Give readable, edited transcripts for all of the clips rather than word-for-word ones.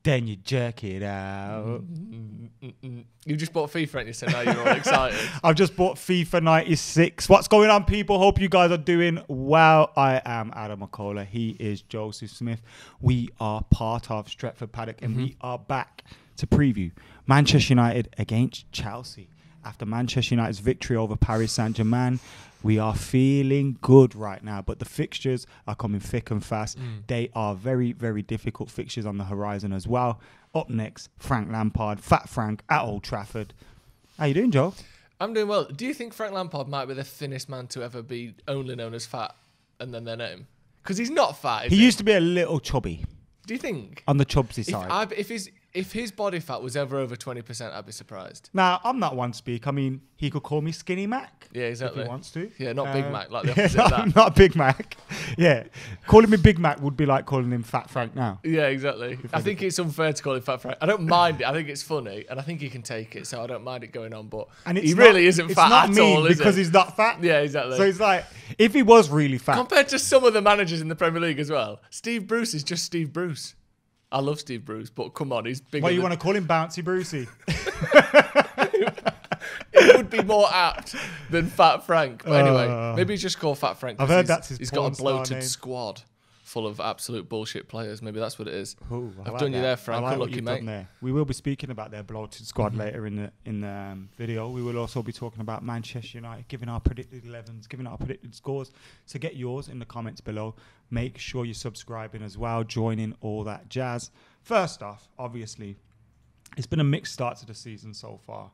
then you jerk it out. You just bought FIFA, and you said now you're all excited. I've just bought FIFA 96. What's going on, people? Hope you guys are doing well. I am Adam Mckola. He is Joseph Smith. We are part of Stretford, Paddock, and we are back to preview Manchester United against Chelsea. After Manchester United's victory over Paris Saint-Germain, we are feeling good right now, but the fixtures are coming thick and fast. They are very, very difficult fixtures on the horizon as well. Up next, Frank Lampard, Fat Frank at Old Trafford. How you doing, Joe? I'm doing well. Do you think Frank Lampard might be the thinnest man to ever be only known as fat and then their name? Because he's not fat, He used to be a little chubby. Do you think? On the chubsy side. If his body fat was ever over 20%, I'd be surprised. Now, I'm not one to speak. I mean, he could call me Skinny Mac. Yeah, exactly. If he wants to. Yeah, not Big Mac, like the opposite of that. Not Big Mac. Yeah. Calling me Big Mac would be like calling him Fat Frank now. Yeah, exactly. I think it's unfair to call him Fat Frank. I don't mind it. I think it's funny, and I think he can take it, so I don't mind it going on. But he really isn't fat at all, is it? Because he's not fat. Yeah, exactly. So it's like, if he was really fat. Compared to some of the managers in the Premier League as well, Steve Bruce is just Steve Bruce. I love Steve Bruce, but come on, he's bigger. Well, you want to call him Bouncy Brucey? It would be more apt than Fat Frank. But anyway, maybe he's just called Fat Frank. I've heard that's his He's got a bloated name. squad full of absolute bullshit players. Maybe that's what it is. Ooh, I've done you there, Frank. Good Lucky, mate. there. We will be speaking about their bloated squad later in the video. We will also be talking about Manchester United, giving our predicted 11s, giving our predicted scores. So get yours in the comments below. Make sure you're subscribing as well, joining all that jazz. First off, obviously, it's been a mixed start to the season so far.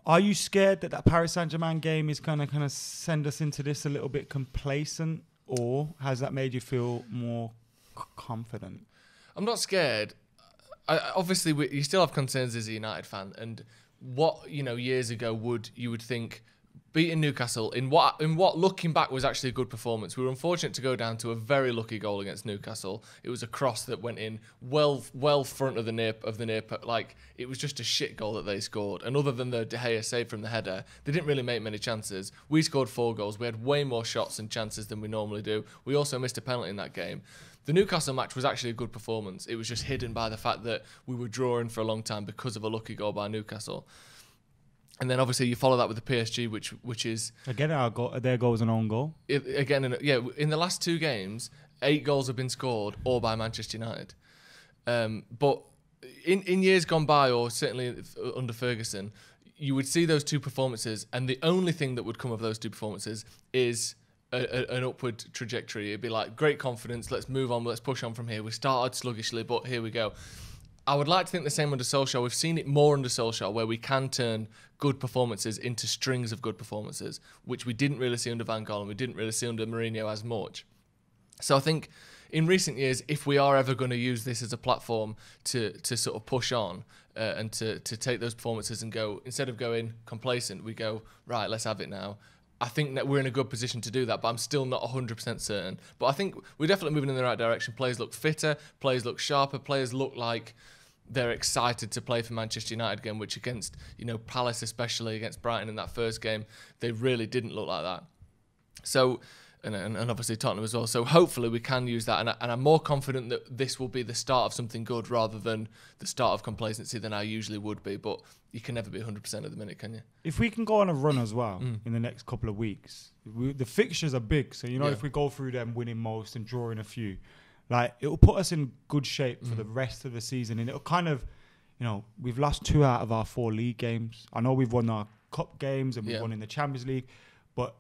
Are you scared that Paris Saint-Germain game is going to kind of send us into this a little bit complacent, or has that made you feel more confident? I'm not scared. Obviously, you still have concerns as a United fan, and what years ago you would think beating Newcastle in what looking back was actually a good performance. We were unfortunate to go down to a very lucky goal against Newcastle. It was a cross that went in well front of the near like it was just a shit goal that they scored. And other than the De Gea save from the header, they didn't really make many chances. We scored 4 goals. We had way more shots and chances than we normally do. We also missed a penalty in that game. The Newcastle match was actually a good performance. It was just hidden by the fact that we were drawing for a long time because of a lucky goal by Newcastle. And then obviously you follow that with the PSG, which is again their goal was an own goal. In the last 2 games, 8 goals have been scored, all by Manchester United. But in years gone by, or certainly under Ferguson, you would see those 2 performances, and the only thing that would come of those 2 performances is an upward trajectory. It'd be like great confidence. Let's move on. Let's push on from here. We started sluggishly, but here we go. I would like to think the same under Solskjaer. We've seen it more under Solskjaer, where we can turn good performances into strings of good performances, which we didn't really see under Van Gaal and we didn't really see under Mourinho as much. So I think in recent years, if we are ever going to use this as a platform to sort of push on and to take those performances and go, instead of going complacent, we go, right, let's have it now. I think that we're in a good position to do that, but I'm still not 100% certain. But I think we're definitely moving in the right direction. Players look fitter, players look sharper, players look like they're excited to play for Manchester United again, which against Palace, especially against Brighton in that first game, they really didn't look like that. So, and obviously Tottenham as well. So hopefully we can use that, and I'm more confident that this will be the start of something good rather than the start of complacency than I usually would be. But you can never be 100% at the minute, can you? If we can go on a run as well in the next couple of weeks, the fixtures are big. So, if we go through them winning most and drawing a few, like it will put us in good shape for the rest of the season. And it'll kind of, we've lost 2 out of our 4 league games. I know we've won our cup games and we've won in the Champions League, but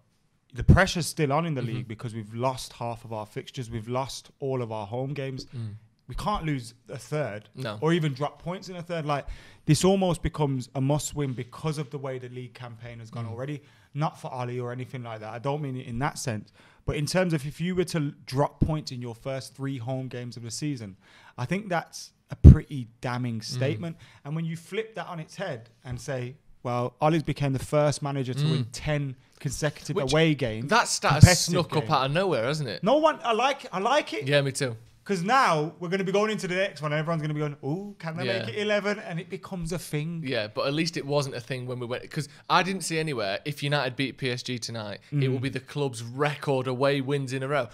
the pressure's still on in the league because we've lost half of our fixtures. We've lost all of our home games. We can't lose a third or even drop points in a third. Like, this almost becomes a must-win because of the way the league campaign has gone already. Not for Ali or anything like that. I don't mean it in that sense. But in terms of if you were to drop points in your first 3 home games of the season, I think that's a pretty damning statement. And when you flip that on its head and say, well, Ollie's became the first manager to win 10 consecutive away games. That stat has snuck up out of nowhere, hasn't it? No one, I like it. Yeah, me too. Because now we're going to be going into the next one and everyone's going to be going, oh, can they make it 11? And it becomes a thing. Yeah, but at least it wasn't a thing when we went. Because I didn't see anywhere, if United beat PSG tonight, it will be the club's record away wins in a row.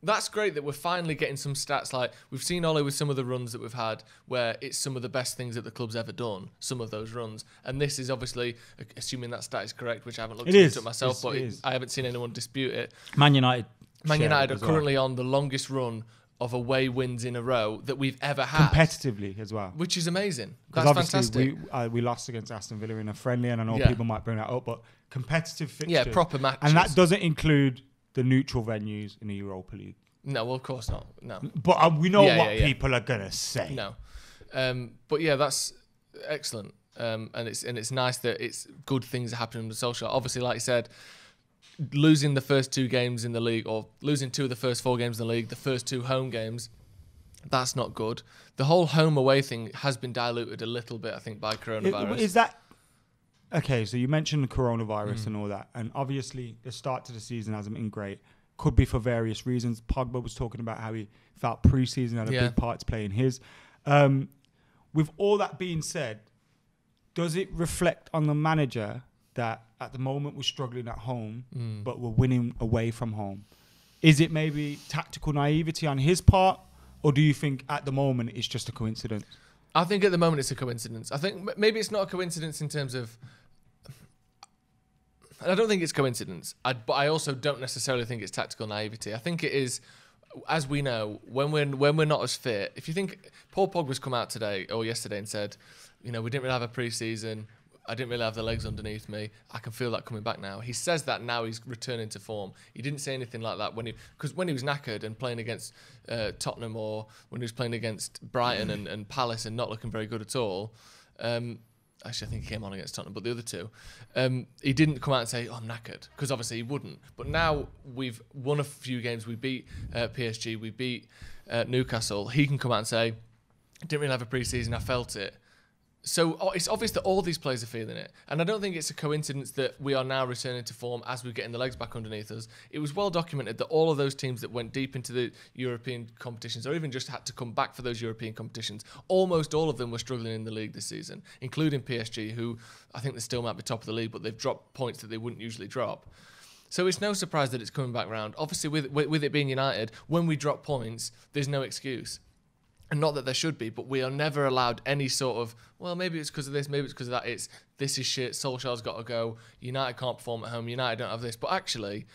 that's great that we're finally getting some stats. Like we've seen Ole with some of the runs that we've had where it's some of the best things that the club's ever done, some of those runs. And this is obviously, assuming that stat is correct, which I haven't looked into it myself, but I haven't seen anyone dispute it. Man United are currently on the longest run of away wins in a row that we've ever had. Competitively as well. Which is amazing. That's fantastic. We lost against Aston Villa in a friendly, and I know people might bring that up, but competitive fixtures. Yeah, proper matches. And that doesn't include the neutral venues in the Europa League. No, well, of course not. No. But we know what people are going to say. No. But yeah, that's excellent. And it's nice that it's good things are happening under Solskjaer. Obviously, like you said, losing the first 2 games in the league, or losing 2 of the first 4 games in the league, the first 2 home games, that's not good. The whole home-away thing has been diluted a little bit, I think, by coronavirus. Is that... Okay, so you mentioned coronavirus and all that, and obviously the start to the season hasn't been great. Could be for various reasons. Pogba was talking about how he felt pre-season had a big part to play in his. With all that being said, does it reflect on the manager that at the moment we're struggling at home, but we're winning away from home? Is it maybe tactical naivety on his part, or do you think at the moment it's just a coincidence? I think at the moment it's a coincidence. I think maybe it's not a coincidence in terms of... I don't think it's coincidence, but I also don't necessarily think it's tactical naivety. I think it is, as we know, when we're not as fit. If you think Paul Pogba's come out today or yesterday and said, we didn't really have a pre-season, I didn't really have the legs underneath me, I can feel that coming back now. He says that now he's returning to form. He didn't say anything like that when he was knackered and playing against Tottenham, or when he was playing against Brighton and Palace and not looking very good at all. Actually, I think he came on against Tottenham, but the other 2, he didn't come out and say, I'm knackered, because obviously he wouldn't. But now we've won a few games. We beat PSG, we beat Newcastle. He can come out and say, I didn't really have a pre-season, I felt it. So it's obvious that all these players are feeling it. And I don't think it's a coincidence that we are now returning to form as we're getting the legs back underneath us. It was well documented that all of those teams that went deep into the European competitions, or even just had to come back for those European competitions, almost all of them were struggling in the league this season, including PSG, who I think they still might be top of the league, but they've dropped points that they wouldn't usually drop. So it's no surprise that it's coming back round. Obviously, with it being United, when we drop points, there's no excuse. And not that there should be, but we are never allowed any sort of, well, maybe it's because of this, maybe it's because of that. This is shit, Solskjaer's got to go, United can't perform at home, United don't have this. But actually,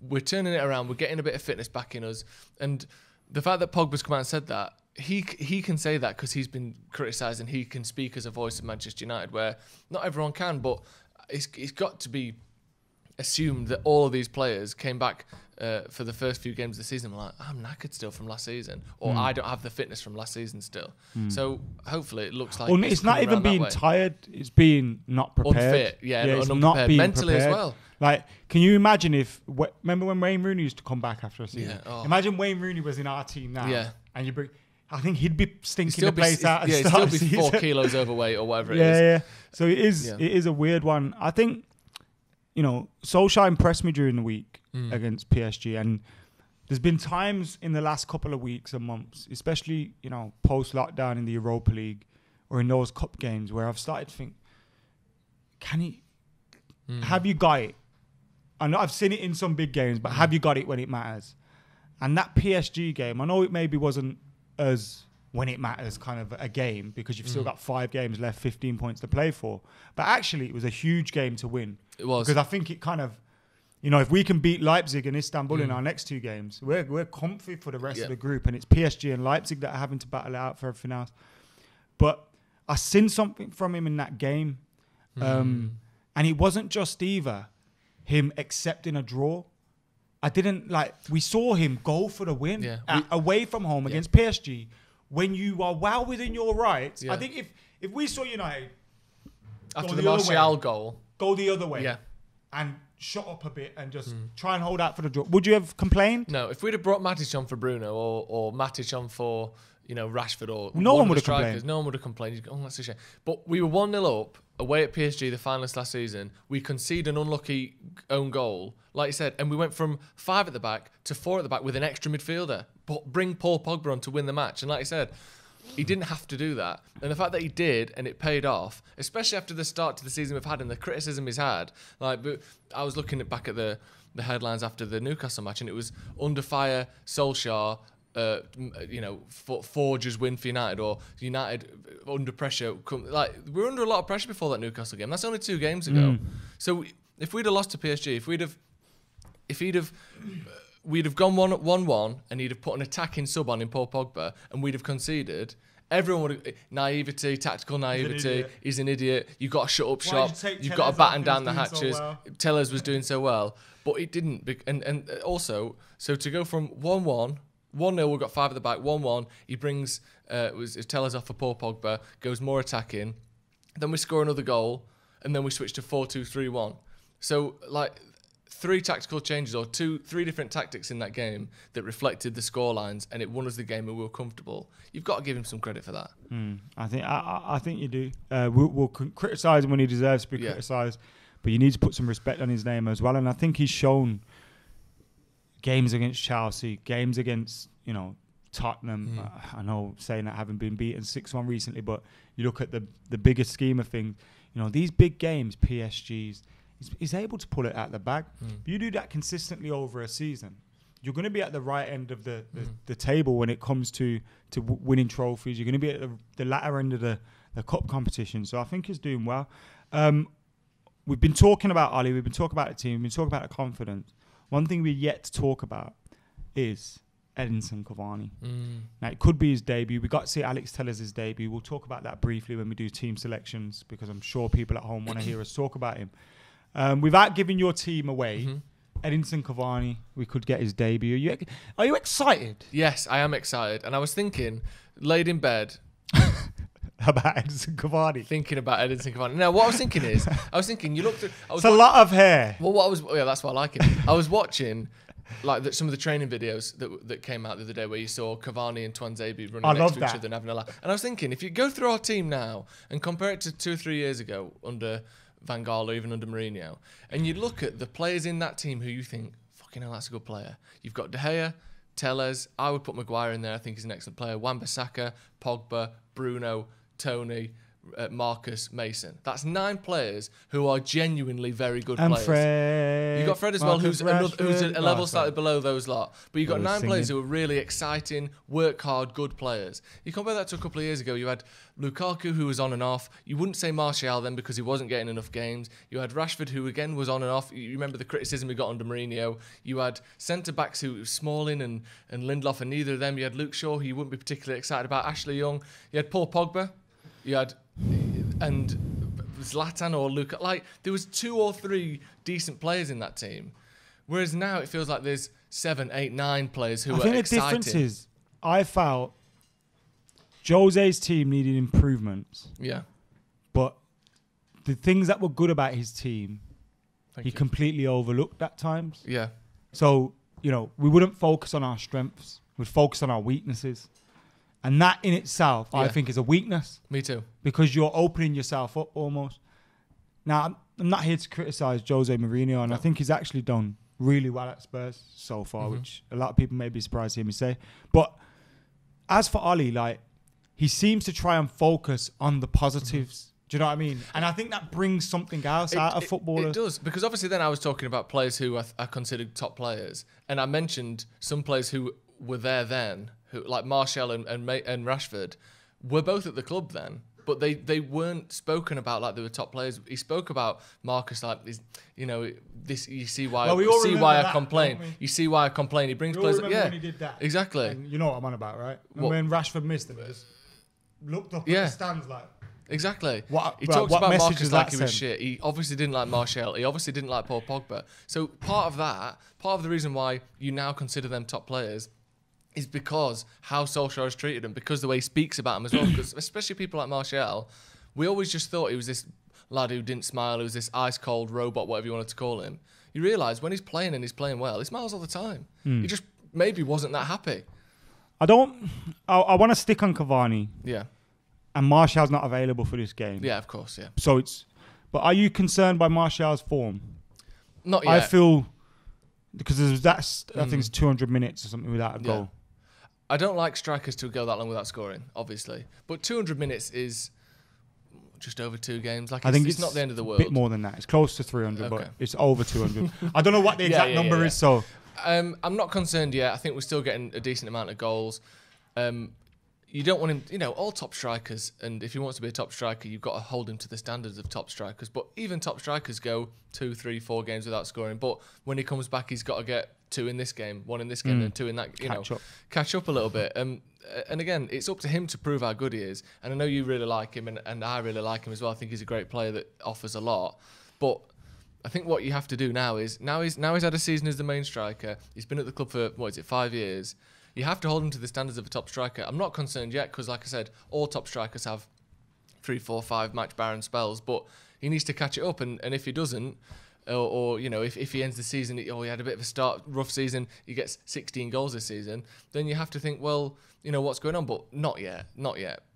we're turning it around, we're getting a bit of fitness back in us. And the fact that Pogba's come out and said that, he can say that because he's been criticised, and he can speak as a voice of Manchester United, where not everyone can, but it's got to be assumed that all of these players came back for the first few games of the season, like, I'm knackered still from last season, or I don't have the fitness from last season still. So hopefully it looks like it's not even being tired, it's being not prepared. Unfit, it's not being mentally prepared as well. Like, can you imagine remember when Wayne Rooney used to come back after a season? Imagine Wayne Rooney was in our team now, and you bring... I think he'd be stinking the place out. He'd still be 4 kilos overweight or whatever it is. Yeah. So it is a weird one. I think, Solskjaer impressed me during the week against PSG, and there's been times in the last couple of weeks and months, especially, post-lockdown in the Europa League or in those cup games, where I've started to think, can he... Have you got it? I know I've seen it in some big games, but have you got it when it matters? And that PSG game, I know it maybe wasn't as when it matters kind of a game, because you've still got 5 games left, 15 points to play for. But actually, it was a huge game to win. It was. Because I think it kind of, if we can beat Leipzig and Istanbul in our next 2 games, we're comfy for the rest of the group. And it's PSG and Leipzig that are having to battle out for everything else. But I seen something from him in that game. And it wasn't just either him accepting a draw. We saw him go for the win away from home against PSG. When you are well within your rights, I think if we saw United after the Martial goal, go the other way, and shut up a bit and just try and hold out for the draw, would you have complained? No, if we'd have brought Matic on for Bruno or Matic on for Rashford or no one would have complained. No one would have complained. Oh, that's a shame. But we were 1-0 up away at PSG, the finalists last season. We conceded an unlucky own goal, like you said, and we went from 5 at the back to 4 at the back with an extra midfielder. But bring Paul Pogba on to win the match. And like you said, He didn't have to do that. And the fact that he did and it paid off, especially after the start to the season we've had and the criticism he's had. I was looking back at the headlines after the Newcastle match, and it was under fire, Solskjaer, Forges win for United, or United under pressure. We were under a lot of pressure before that Newcastle game. That's only 2 games ago. So if we'd have lost to PSG, we'd have gone 1-1 and he'd have put an attacking sub on in Paul Pogba and we'd have conceded. Everyone would have tactical naivety. He's an idiot. You've got to shut up shop. You've got to batten down the hatches. Tellers was doing so well, but it didn't. And also, so to go from 1-1, 1-0, we've got 5 at the back, 1-1, he brings Tellers off for Paul Pogba, goes more attacking, then we score another goal, and then we switch to 4-2-3-1. So, 3 tactical changes or 3 different tactics in that game that reflected the scorelines, and it won us the game and we were comfortable. You've got to give him some credit for that. I think you do. We'll criticise him when he deserves to be criticised, but you need to put some respect on his name as well. And I think he's shown games against Chelsea, games against Tottenham. I know saying that haven't been beaten 6-1 recently, but you look at the bigger scheme of things. These big games, PSG's. He's able to pull it out the bag. You do that consistently over a season, you're going to be at the right end of the table when it comes to winning trophies. You're going to be at the latter end of the cup competition. So I think he's doing well. We've been talking about Ali. We've been talking about the team. We've been talking about the confidence. One thing we're yet to talk about is Edinson Cavani. Now, it could be his debut. We got to see Alex Tellers' debut. We'll talk about that briefly when we do team selections, because I'm sure people at home want to hear us talk about him. Without giving your team away, Edinson Cavani, we could get his debut. Are you excited? Yes, I am excited. And I was thinking, laid in bed, about Edinson Cavani. Thinking about Edinson Cavani. Now, what I was thinking is, you looked at... It's a lot of hair. Well, that's why I like it. I was watching some of the training videos that came out the other day where you saw Cavani and Tuanzebe running next to each other and having a laugh. And I was thinking, if you go through our team now and compare it to 2 or 3 years ago under Van Gaal or even under Mourinho, and you look at the players in that team who you think, fucking hell, that's a good player. You've got De Gea, Tellers. I would put Maguire in there. I think he's an excellent player. Wan-Bissaka, Pogba, Bruno, Tony, Marcus, Mason. That's 9 players who are genuinely very good players. Fred. You got Fred as Marcus well, who's a level Rashford. slightly below those lot. But you've got 9 singing. players who are really exciting, work hard, good players. You compare that to a couple of years ago. You had Lukaku, who was on and off. You wouldn't say Martial then because he wasn't getting enough games. You had Rashford, who again was on and off. You remember the criticism he got under Mourinho. You had centre-backs who Smalling and Lindelof, and neither of them. You had Luke Shaw, who you wouldn't be particularly excited about. Ashley Young. You had Paul Pogba. You had... and Zlatan or Luka, there was 2 or 3 decent players in that team, whereas now it feels like there's 7, 8, 9 players who are exciting. I think the difference is, I felt Jose's team needed improvements. Yeah, but the things that were good about his team, he completely overlooked at times. Yeah. So we wouldn't focus on our strengths; we'd focus on our weaknesses. And that in itself, I think, is a weakness. Me too. Because you're opening yourself up almost. Now, I'm not here to criticise Jose Mourinho, and I think he's actually done really well at Spurs so far, which a lot of people may be surprised to hear me say. But as for Oli, he seems to try and focus on the positives. Do you know what I mean? And I think that brings something else out of footballers. It does, because obviously then I was talking about players who are considered top players, and I mentioned some players who were there then, who like Martial and Rashford, were both at the club then, but they weren't spoken about like they were top players. He spoke about Marcus like this, this. You see why? I complain. You see why I complain. He brings players. Yeah, when he did that. Exactly. And you know what I'm on about, right? And when Rashford missed it, just looked up at the stands like. Exactly. He talks about Marcus like he was shit. He obviously didn't like Martial. He obviously didn't like Paul Pogba. So part of the reason why you now consider them top players is because how Solskjaer has treated him, because the way he speaks about him as well. Because especially people like Martial, we always just thought he was this lad who didn't smile, who was this ice-cold robot, whatever you wanted to call him. You realise when he's playing and he's playing well, he smiles all the time. He just maybe wasn't that happy. I want to stick on Cavani. Yeah. And Martial's not available for this game. Yeah, of course, yeah. But are you concerned by Martial's form? Not yet. I feel, because I think it's 200 minutes or something without a goal. I don't like strikers to go that long without scoring, obviously. But 200 minutes is just over 2 games. Like, I think it's not the end of the world. A bit more than that. It's close to 300, but it's over 200. I don't know what the exact number is, so... I'm not concerned yet. I think we're still getting a decent amount of goals. You don't want him, all top strikers, and if he wants to be a top striker, you've got to hold him to the standards of top strikers. But even top strikers go 2, 3, 4 games without scoring. But when he comes back, he's got to get 2 in this game, 1 in this game, and 2 in that. Catch up a little bit. And again, it's up to him to prove how good he is. And I know you really like him, and I really like him as well. I think he's a great player that offers a lot. But I think what you have to do now is he's had a season as the main striker. He's been at the club for 5 years. You have to hold him to the standards of a top striker. I'm not concerned yet because, like I said, all top strikers have 3, 4, 5 match barren spells, but he needs to catch it up. And if he doesn't, or if he ends the season, he had a bit of a rough season, he gets 16 goals this season, then you have to think, well, what's going on? But not yet.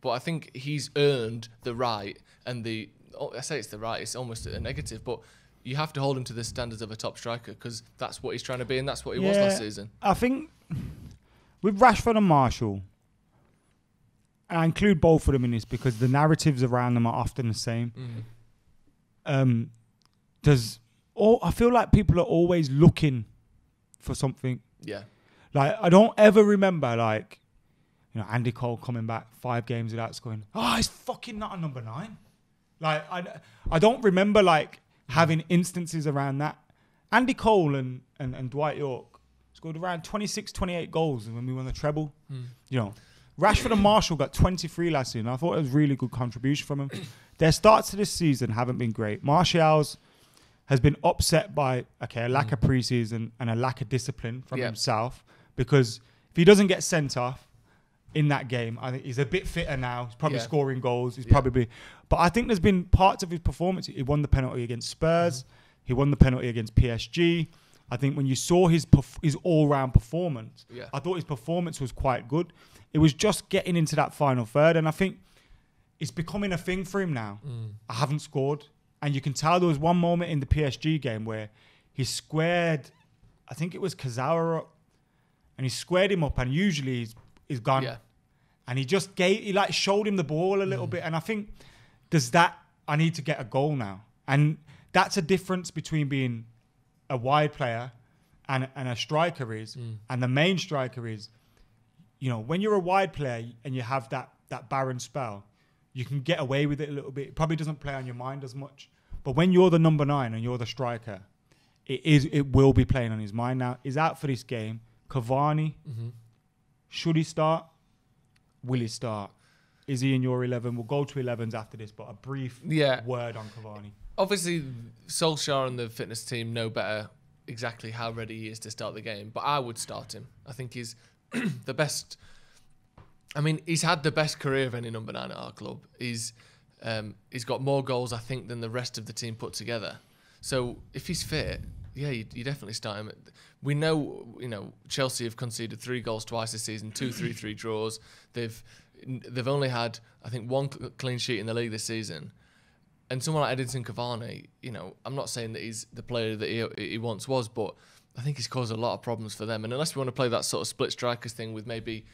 But I think he's earned the right, and I say it's the right, it's almost a negative, but you have to hold him to the standards of a top striker because that's what he's trying to be, and that's what he was last season. I think... With Rashford and Martial, and I include both of them in this because the narratives around them are often the same. I feel like people are always looking for something. Yeah. Like, I don't ever remember, Andy Cole coming back 5 games without scoring. Oh, he's fucking not a number 9. Like, I don't remember, having instances around that. Andy Cole and Dwight York scored around 26, 28 goals when we won the treble. Rashford and Martial got 23 last season. I thought it was a really good contribution from him. Their starts to this season haven't been great. Martial's has been upset by a lack of preseason and a lack of discipline from himself, because if he doesn't get sent off in that game, I think he's a bit fitter now. He's probably scoring goals. But I think there's been parts of his performance. He won the penalty against Spurs. He won the penalty against PSG. I think when you saw his all-round performance, I thought his performance was quite good. It was just getting into that final third, and I think it's becoming a thing for him now. I haven't scored, and you can tell there was one moment in the PSG game where he squared, I think it was Kazawa up, and he squared him up, and usually he's gone. Yeah. And he showed him the ball a little bit, and I think I need to get a goal now. And that's a difference between being a wide player and a striker is, and the main striker is, when you're a wide player and you have that barren spell, you can get away with it a little bit. It probably doesn't play on your mind as much. But when you're the number 9 and you're the striker, it will be playing on his mind now. He's out for this game. Cavani, should he start? Will he start? Is he in your 11? We'll go to 11s after this, but a brief word on Cavani. Obviously, Solskjaer and the fitness team know better exactly how ready he is to start the game, but I would start him. I think he's the best. I mean, he's had the best career of any number 9 at our club. He's got more goals, I think, than the rest of the team put together. So if he's fit, you definitely start him. We know, Chelsea have conceded 3 goals twice this season, 2 3-3 draws. They've only had, I think, 1 clean sheet in the league this season. And someone like Edinson Cavani, I'm not saying that he's the player that he once was, but I think he's caused a lot of problems for them. And unless we want to play that sort of split strikers thing with maybe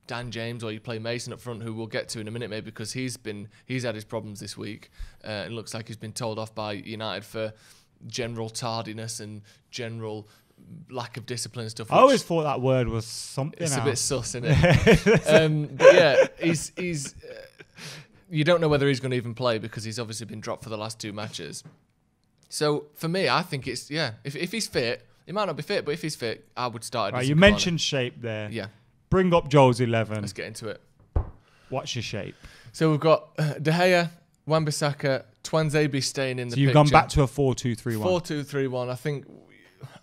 Dan James, or you play Mason up front, who we'll get to in a minute, maybe, because he's had his problems this week. It looks like he's been told off by United for general tardiness and general lack of discipline and stuff. I always thought that word was something It's else. A bit sus, isn't it? But yeah, he's you don't know whether he's going to even play because he's obviously been dropped for the last 2 matches. So for me, I think it's, if he's fit, he might not be fit, but if he's fit, I would start. Right, you mentioned shape there. Yeah. Bring up Joe's 11. Let's get into it. What's your shape? So we've got De Gea, Wan-Bissaka, Twanzebe staying in the picture. So you've gone back to a 4-2-3-1. 4-2-3-1.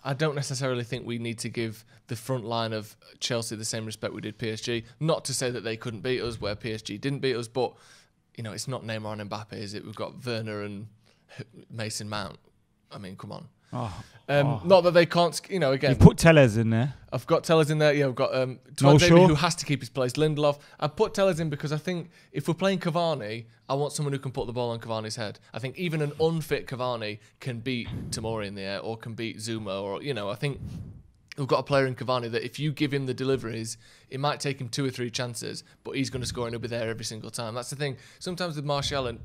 I don't necessarily think we need to give the front line of Chelsea the same respect we did PSG. Not to say that they couldn't beat us where PSG didn't beat us, but it's not Neymar and Mbappe, is it? We've got Werner and Mason Mount. I mean, come on. Not that they can't, again. You've put Tellez in there. I've got Tellez in there. Yeah, I've got Twanzebe, who has to keep his place. Lindelof. I put Tellez in because I think if we're playing Cavani, I want someone who can put the ball on Cavani's head. I think even an unfit Cavani can beat Tomori in the air, or can beat Zuma, or, I think we've got a player in Cavani that if you give him the deliveries, it might take him 2 or 3 chances, but he's going to score and he'll be there every single time. That's the thing. Sometimes with Martial and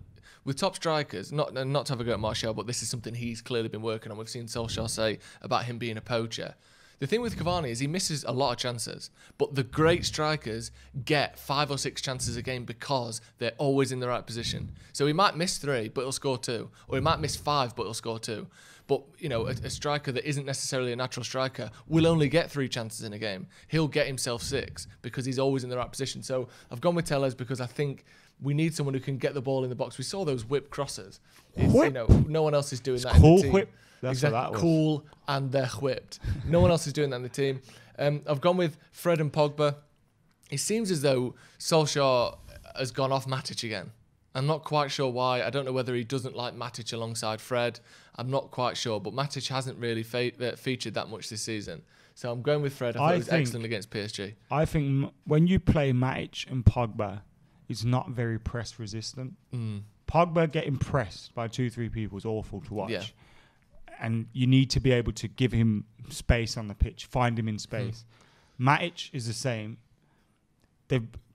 with top strikers, not to have a go at Martial, but this is something he's clearly been working on. We've seen Solskjaer say about him being a poacher. The thing with Cavani is he misses a lot of chances, but the great strikers get 5 or 6 chances a game because they're always in the right position. So he might miss 3, but he'll score 2, or he might miss 5, but he'll score 2. But, you know, a striker that isn't necessarily a natural striker will only get 3 chances in a game. He'll get himself 6 because he's always in the right position. So I've gone with Tellez because I think we need someone who can get the ball in the box. We saw those whip crosses. You know, no one else is doing that in the team. Whip. That's exactly. what that was. Cool, and they're whipped. No one else is doing that in the team. I've gone with Fred and Pogba. It seems as though Solskjaer has gone off Matic again. I'm not quite sure why. I don't know whether he doesn't like Matic alongside Fred. I'm not quite sure. But Matic hasn't really featured that much this season. So I'm going with Fred. I thought he was excellent against PSG. I think when you play Matic and Pogba, it's not very press resistant. Pogba getting pressed by 2-3 people is awful to watch. Yeah. And you need to be able to give him space on the pitch, find him in space. Matic is the same.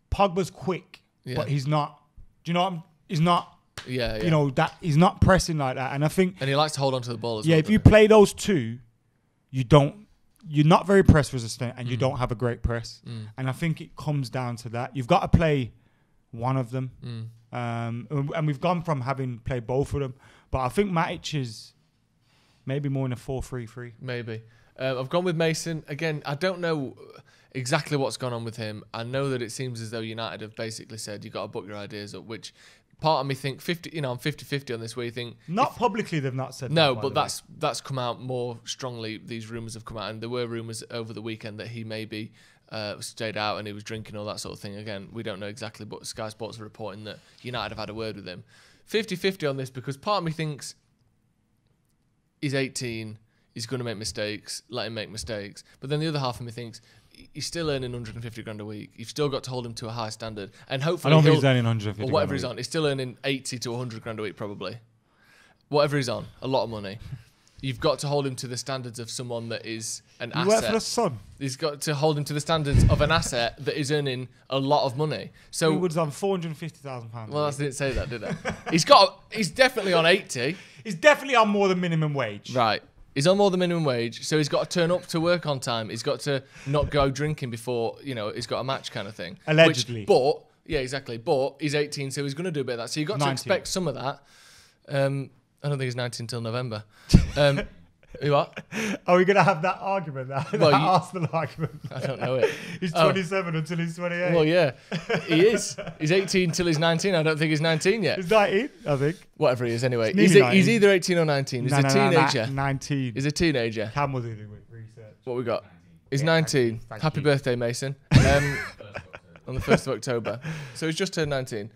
Pogba's quick, but he's not. Do you know what he's not? Yeah. You know that he's not pressing like that. And I think. And he likes to hold on to the ball as well. Yeah, if you play those two, you're not very press resistant, and you don't have a great press. And I think it comes down to that. You've got to play one of them. And we've gone from having played both of them, but I think Matic is. Maybe more in a 4-3-3. Maybe. I've gone with Mason. Again, I don't know exactly what's gone on with him. I know that it seems as though United have basically said, you've got to book your ideas up, which part of me think, I'm 50-50 on this, where you think... Not publicly, they've not said no, that. No, but that's come out more strongly. These rumours have come out, and there were rumours over the weekend that he maybe stayed out and he was drinking, all that sort of thing. Again, we don't know exactly, but Sky Sports are reporting that United have had a word with him. 50-50 on this, because part of me thinks... He's 18, he's going to make mistakes, let him make mistakes. But then the other half of me thinks, he's still earning 150 grand a week. You've still got to hold him to a high standard. And hopefully I don't think he's earning 150 or whatever he's on. He's still earning 80 to 100 grand a week probably. Whatever he's on, a lot of money. You've got to hold him to the standards of someone that is an asset. You work for the Sun. He's got to hold him to the standards of an asset that is earning a lot of money. So he was on £450,000. Well, I didn't say that, did I? He's definitely on 80. He's definitely on more than minimum wage. Right. He's on more than minimum wage, so he's got to turn up to work on time. He's got to not go drinking before, he's got a match kind of thing. Allegedly. Yeah, exactly. But he's 18, so he's going to do a bit of that. So you've got 19. To expect some of that. I don't think he's 19 till November. What? Are we going to have that argument now? Well, that Arsenal argument? I don't know it. He's 27 until he's 28. Well, yeah. He is. He's 18 till he's 19. I don't think he's 19 yet. He's 19, I think. Whatever he is, anyway. He's either 18 or 19. He's a teenager. 19. He's a teenager. Cam will do the research. What we got? He's 19. Happy birthday, Mason. On the 1st of October. So he's just turned 19.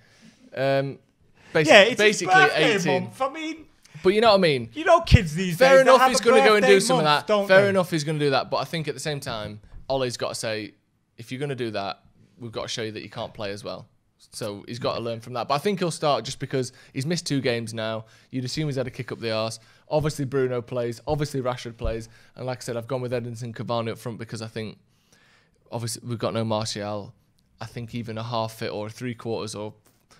Basically 18. Month. I mean... But you know what I mean? You know kids these days. Fair enough, he's going to go and do some of that. Fair enough, he's going to do that. But I think at the same time, Ole's got to say, if you're going to do that, we've got to show you that you can't play as well. So he's got to learn from that. But I think he'll start just because he's missed 2 games now. You'd assume he's had a kick up the arse. Obviously Bruno plays. Obviously Rashford plays. And like I said, I've gone with Edinson Cavani up front because I think, obviously, we've got no Martial. I think even a half fit or a 3/4 or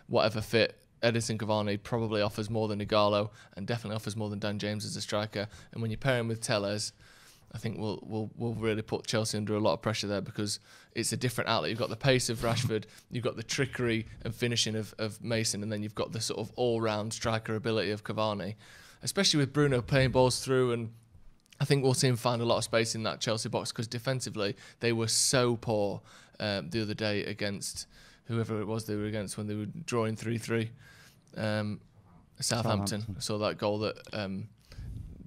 whatever fit, Edinson Cavani probably offers more than Igalo and definitely offers more than Dan James as a striker. And when you pair him with Tellez, I think we'll really put Chelsea under a lot of pressure there because it's a different outlet. You've got the pace of Rashford, you've got the trickery and finishing of Mason, and then you've got the sort of all-round striker ability of Cavani, especially with Bruno playing balls through. And I think we'll see him find a lot of space in that Chelsea box because defensively they were so poor the other day against whoever it was they were against when they were drawing 3-3. Southampton. I saw that goal that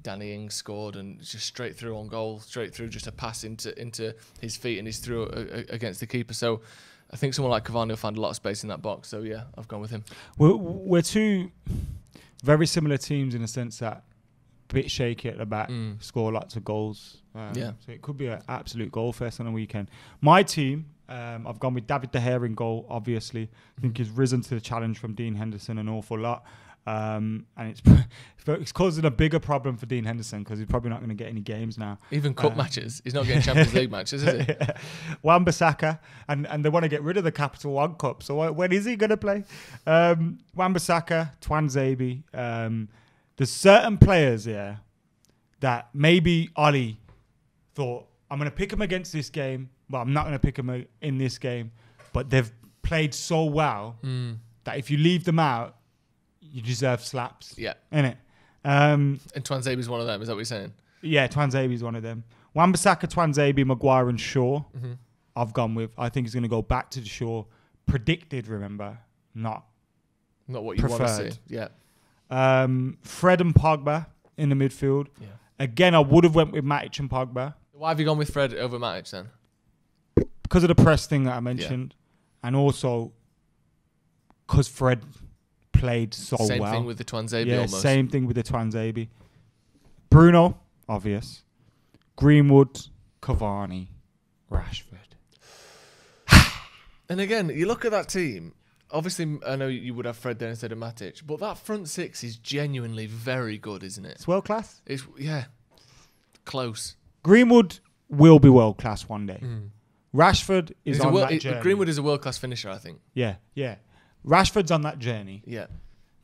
Danny Ings scored and just straight through on goal, straight through, just a pass into his feet and he's through against the keeper. So I think someone like Cavani will find a lot of space in that box. So yeah, I've gone with him. We're two very similar teams in the sense that a bit shaky at the back, score lots of goals. So it could be an absolute goal fest on a weekend. My team, I've gone with David De Gea in goal, obviously. I think he's risen to the challenge from Dean Henderson an awful lot. And it's causing a bigger problem for Dean Henderson because he's probably not going to get any games now. Even cup matches. He's not getting Champions League matches, is he? Wan-Bissaka, and they want to get rid of the Capital One Cup. So when is he going to play? Wan-Bissaka, Tuanzebe. There's certain players here that maybe Ollie thought, I'm going to pick him against this game, but I'm not going to pick him in this game. But they've played so well that if you leave them out, you deserve slaps. Yeah. Innit? And Tuanzebe's one of them, is that what you're saying? Yeah, Tuanzebe's one of them. Wan-Bissaka, Tuanzebe, Maguire and Shaw. I've gone with. I think he's going to go back to the Shaw. Predicted, remember, not what you want to see. Yeah. Fred and Pogba in the midfield. Yeah. Again, I would have went with Matic and Pogba. Why have you gone with Fred over Matic then? Because of the press thing that I mentioned. Yeah. And also because Fred played so well. Same thing with the Tuanzebe almost. Same thing with the Tuanzebe. Bruno, obvious. Greenwood, Cavani, Rashford. And again, you look at that team. Obviously, I know you would have Fred there instead of Matic, but that front six is genuinely very good, isn't it? It's world class. It's close. Greenwood will be world class one day. Rashford is on that journey. Greenwood is a world class finisher, I think. Yeah. Rashford's on that journey. Yeah.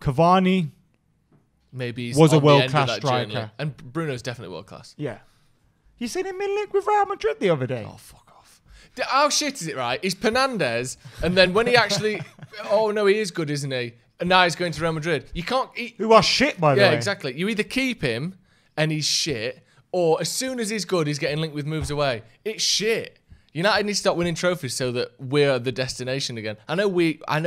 Cavani maybe was a world class striker, journey. And Bruno's definitely world class. Yeah. You seen him in link with Real Madrid the other day? Oh, fuck off. How shit is it, right? He's Fernandes, and then when he actually... oh, no, he is good, isn't he? And now he's going to Real Madrid. You can't... Who was shit, by the way. Yeah, exactly. You either keep him, and he's shit, or as soon as he's good, he's getting linked with moves away. It's shit. United need to start winning trophies so that we're the destination again. I know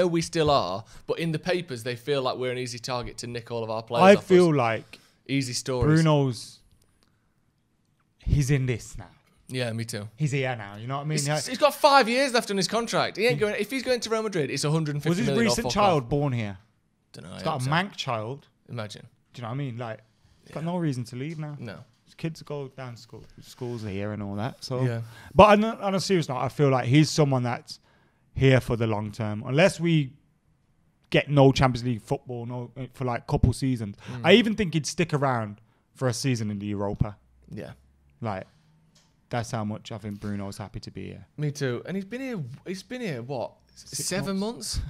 we still are, but in the papers, they feel like we're an easy target to nick all of our players off I feel us. like... Easy stories. Bruno's... He's in this now. Yeah, me too. He's here now. You know what I mean? He's got 5 years left on his contract. He ain't going. If he's going to Real Madrid, it's 150 million. Was his recent child born here? Don't know. He's got a Manc child. Imagine. Do you know what I mean? Like, he's got no reason to leave now. No. His kids go down to school. Schools are here and all that. So, yeah. But on a serious note, I feel like he's someone that's here for the long term. Unless we get no Champions League football for like a couple seasons. I even think he'd stick around for a season in the Europa. Yeah. Like, that's how much I think Bruno's happy to be here. Me too. And he's been here what? 7 months?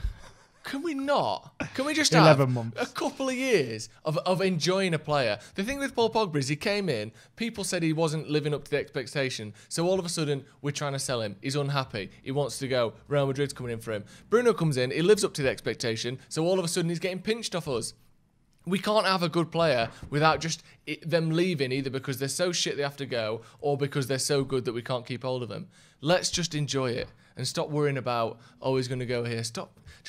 Can we not? Can we just 11 have months. a couple of years of enjoying a player? The thing with Paul Pogba is he came in, people said he wasn't living up to the expectation, so all of a sudden we're trying to sell him. He's unhappy. He wants to go. Real Madrid's coming in for him. Bruno comes in, he lives up to the expectation, so all of a sudden he's getting pinched off us. We can't have a good player without just them leaving, either because they're so shit they have to go or because they're so good that we can't keep hold of them. Let's just enjoy it and stop worrying about, oh, he's going to go here. Just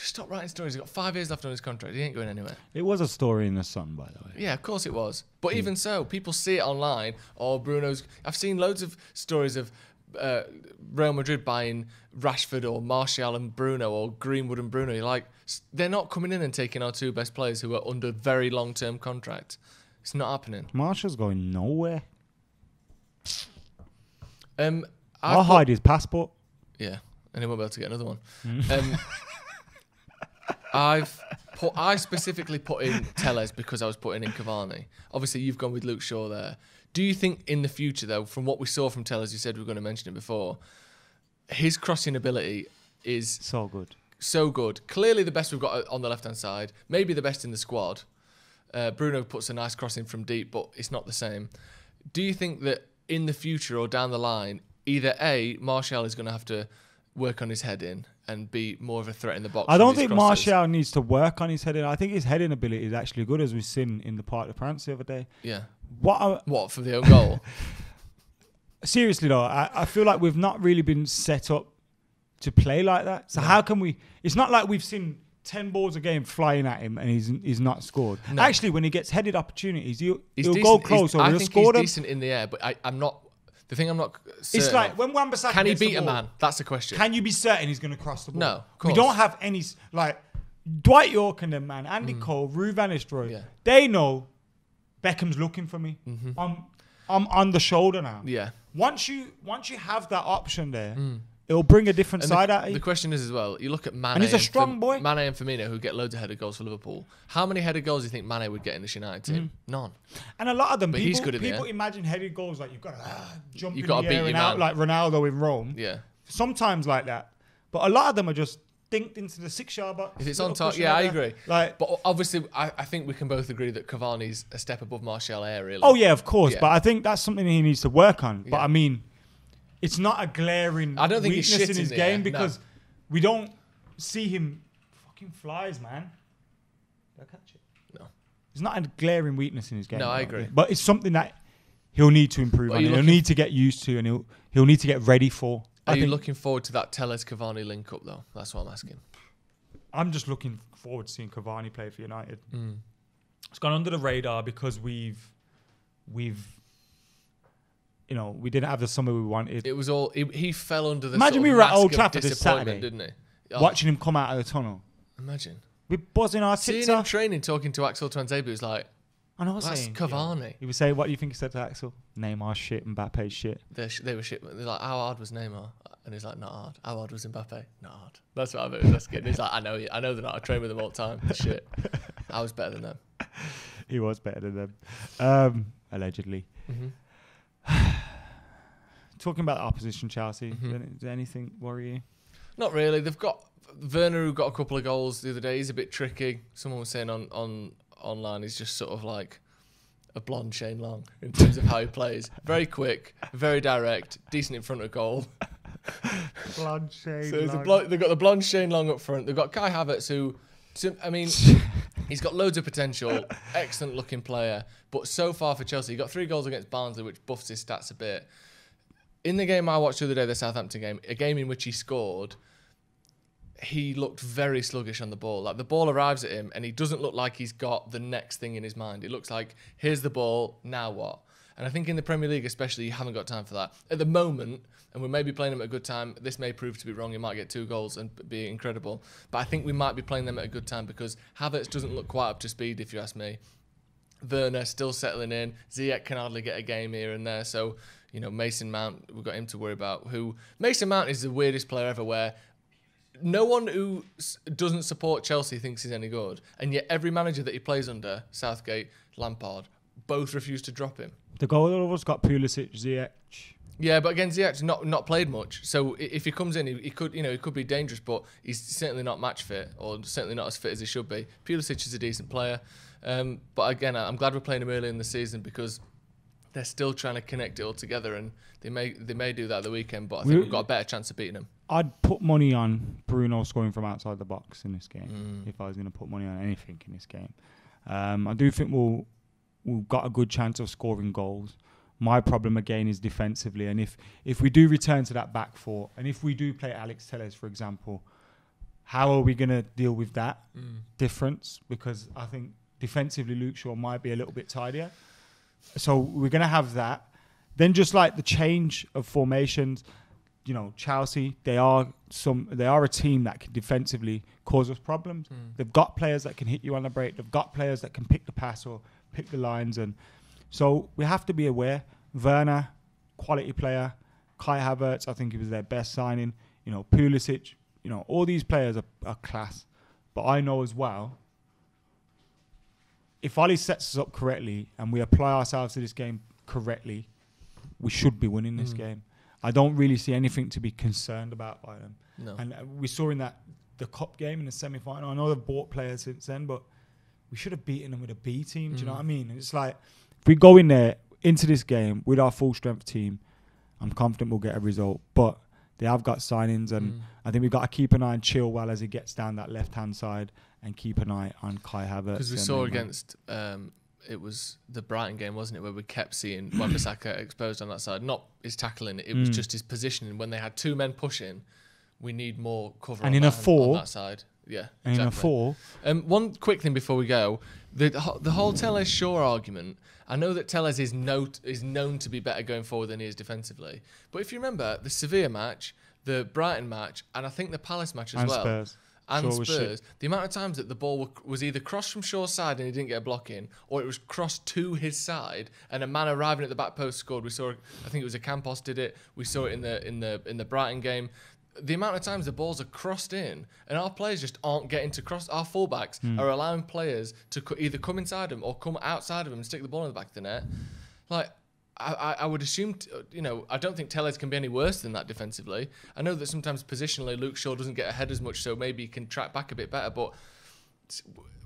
stop writing stories. He's got 5 years left on his contract. He ain't going anywhere. It was a story in the Sun, by the way. Yeah, of course it was. But even so, people see it online. Oh, Bruno's... I've seen loads of stories of Real Madrid buying Rashford or Martial and Bruno or Greenwood and Bruno. You're like, they're not coming in and taking our two best players who are under very long-term contract. It's not happening. Martial's going nowhere. I'll hide his passport. Yeah, and he won't be able to get another one. I specifically put in Telles because I was putting in Cavani. Obviously, you've gone with Luke Shaw there. Do you think in the future, though, from what we saw from Telles, you said we were going to mention it before, his crossing ability is... So good. So good. Clearly the best we've got on the left-hand side. Maybe the best in the squad. Bruno puts a nice cross in from deep, but it's not the same. Do you think that in the future or down the line, either A, Martial is going to have to work on his heading and be more of a threat in the box? I don't think Martial needs to work on his heading. I think his heading ability is actually good, as we've seen in the Parc des Princes the other day. Yeah. What for the own goal? Seriously though, I feel like we've not really been set up to play like that. So how can we... It's not like we've seen 10 balls a game flying at him and he's not scored. No. Actually, when he gets headed opportunities, he'll go close or he'll score them. I think he's decent in the air, but I'm not... The thing I'm not certain it's like when Wan-Bissaka can he beat a man? That's the question. Can you be certain he's going to cross the ball? No, of course. We don't have any... Like, Dwight York and them, man, Andy Cole, Rue Van Nistelrooy, they know Beckham's looking for me. I'm on the shoulder now. Yeah. Once you have that option there, it'll bring a different side out of you. The question is as well, you look at Mane. And he's a strong boy. Mane and Firmino, who get loads of header goals for Liverpool. How many header goals do you think Mane would get in this United team? None. And a lot of them, But he's good in people there. imagine headed goals like you've got to jump You've in got the to beat air your and out man. like Ronaldo in Rome. Yeah. Sometimes like that. But a lot of them are just dinked into the 6-yard box. If it's on top, yeah, I agree. Like, but obviously, I think we can both agree that Cavani's a step above Martial really. oh, yeah, of course. Yeah. But I think that's something he needs to work on. But Yeah. I mean, it's not a glaring I don't think he's weakness shit in his in the game air, because we don't see him fucking flies, man. Did I catch it? No. It's not a glaring weakness in his game. No, I agree. But it's something that he'll need to improve on. He'll need to get used to, and he'll need to get ready for. Are you looking forward to that Telles Cavani link up though? That's what I'm asking. I'm just looking forward to seeing Cavani play for United. It's gone under the radar because we've you know, we didn't have the summer we wanted. It was all he fell under the Imagine sort we of were at mask Old of Trafford this disappointment, Saturday, didn't he? Oh, watching him come out of the tunnel. imagine We're buzzing our seeing tits him off. training, talking to Axel Tuanzebe, who's like, I know what that's saying. Cavani. He was saying, what do you think he said to Axel? Neymar shit, Mbappe shit. They were shit. They're like, how hard was Neymar? And he's like, not hard. How hard was Mbappe? Not hard. That's what I mean. That's good. He's like, I know they're not. I train with them all the time. Shit. I was better than them. He was better than them. Allegedly. Talking about the opposition, Chelsea, does anything worry you? Not really. They've got Werner, who got a couple of goals the other day. He's a bit tricky. Someone was saying on online, he's just sort of like a blonde Shane Long in terms of how he plays. Very quick, very direct, decent in front of goal. Blonde Shane So they've got the blonde Shane Long up front. They've got Kai Havertz, who, I mean, he's got loads of potential, excellent looking player. But so far for Chelsea, he got 3 goals against Barnsley, which buffs his stats a bit. In the game I watched the other day, the Southampton game, a game in which he scored, he looked very sluggish on the ball. Like, the ball arrives at him and he doesn't look like he's got the next thing in his mind. It looks like, here's the ball, now what? And I think in the Premier League especially, you haven't got time for that. At the moment, and we may be playing them at a good time, this may prove to be wrong, he might get 2 goals and be incredible. But I think we might be playing them at a good time because Havertz doesn't look quite up to speed, if you ask me. Werner still settling in. Ziyech can hardly get a game here and there. So, you know, Mason Mount, we've got him to worry about. Mason Mount is the weirdest player ever, where no one who doesn't support Chelsea thinks he's any good. And yet every manager that he plays under, Southgate, Lampard, both refuse to drop him. The goalkeeper's got Pulisic, Ziyech. Yeah, but again, Ziyech's not played much. So if he comes in, he could be dangerous, but he's certainly not match fit, or certainly not as fit as he should be. Pulisic is a decent player. But again, I'm glad we're playing him early in the season because they're still trying to connect it all together, and they may do that at the weekend, but I think we've got a better chance of beating them. I'd put money on Bruno scoring from outside the box in this game if I was going to put money on anything in this game. I do think we've got a good chance of scoring goals. My problem again is defensively, and if we do return to that back four, and if we do play Alex Telles, for example, how are we going to deal with that difference? Because I think defensively Luke Shaw might be a little bit tidier. So we're going to have that. Then just like the change of formations, you know, Chelsea, they are a team that can defensively cause us problems. They've got players that can hit you on the break. They've got players that can pick the pass or pick the lines. And so we have to be aware. Werner, quality player. Kai Havertz, I think he was their best signing. You know, Pulisic, you know, all these players are class. But I know as well, if Ollie sets us up correctly and we apply ourselves to this game correctly, we should be winning this game. I don't really see anything to be concerned about by them. No. And we saw in the cup game in the semi-final, I know they've bought players since then, but we should have beaten them with a B team. Do you know what I mean? It's like, if we go in there into this game with our full strength team, I'm confident we'll get a result. But they have got signings, and I think we've got to keep an eye on Chilwell as he gets down that left-hand side, and keep an eye on Kai Havertz. Because we saw against, it was the Brighton game, wasn't it, where we kept seeing Wan-Bissaka exposed on that side. Not his tackling, it was just his positioning. When they had 2 men pushing, we need more cover on that side. Yeah, and exactly. in a 4. One quick thing before we go. The whole Telles Shaw argument, I know that Telles is known to be better going forward than he is defensively. But if you remember, the Sevilla match, the Brighton match, and I think the Palace match as well. Spurs. And Spurs, the amount of times that the ball was either crossed from Shaw's side and he didn't get a block in, or it was crossed to his side and a man arriving at the back post scored. We saw, I think it was a Campos did it. We saw it in the Brighton game. the amount of times the balls are crossed in and our players just aren't getting to cross. Our fullbacks are allowing players to either come inside them or come outside of them and stick the ball in the back of the net. Like, I would assume, I don't think Telles can be any worse than that defensively. I know that sometimes positionally Luke Shaw doesn't get ahead as much, so maybe he can track back a bit better, but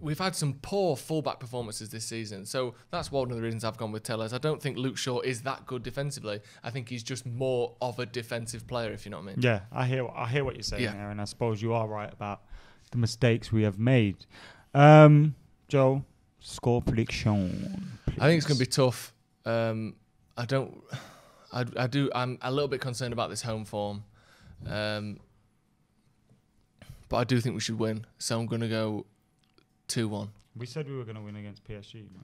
we've had some poor fullback performances this season, so that's one of the reasons I've gone with Telles. I don't think Luke Shaw is that good defensively. I think he's just more of a defensive player, if you know what I mean. Yeah, I hear what you're saying there, and I suppose you are right about the mistakes we have made. Joe, score prediction, please. I think it's going to be tough. I'm a little bit concerned about this home form, but I do think we should win, so I'm going to go 2-1. We said we were going to win against PSG. No?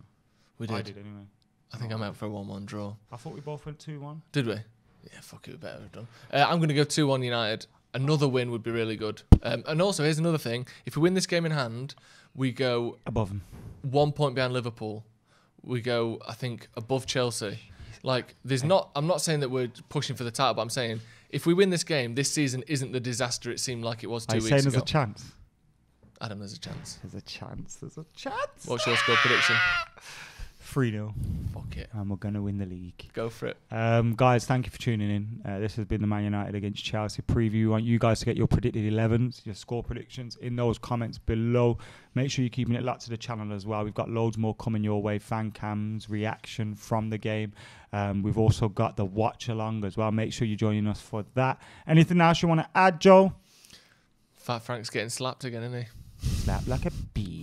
We did. I did anyway. I think I'm out for a 1-1 draw. I thought we both went 2-1. Did we? Yeah, fuck it, we better have done. I'm going to go 2-1 United. Another win would be really good. And also, here's another thing. If we win this game in hand, we go above them. 1 point behind Liverpool. We go, I think, above Chelsea. Like, I'm not saying that we're pushing for the title, but I'm saying if we win this game, this season isn't the disaster it seemed like it was 2 weeks ago. Are you saying there's a chance? Adam, there's a chance. There's a chance. What's your score prediction? 3-0. Fuck it. And we're going to win the league. Go for it. Guys, thank you for tuning in. This has been the Man United against Chelsea preview. We want you guys to get your predicted 11s, your score predictions in those comments below. Make sure you're keeping it locked to the channel as well. We've got loads more coming your way. Fan cams, reaction from the game. We've also got the watch along as well. Make sure you're joining us for that. Anything else you want to add, Joe? Fat Frank's getting slapped again, isn't he? Slap like a bee.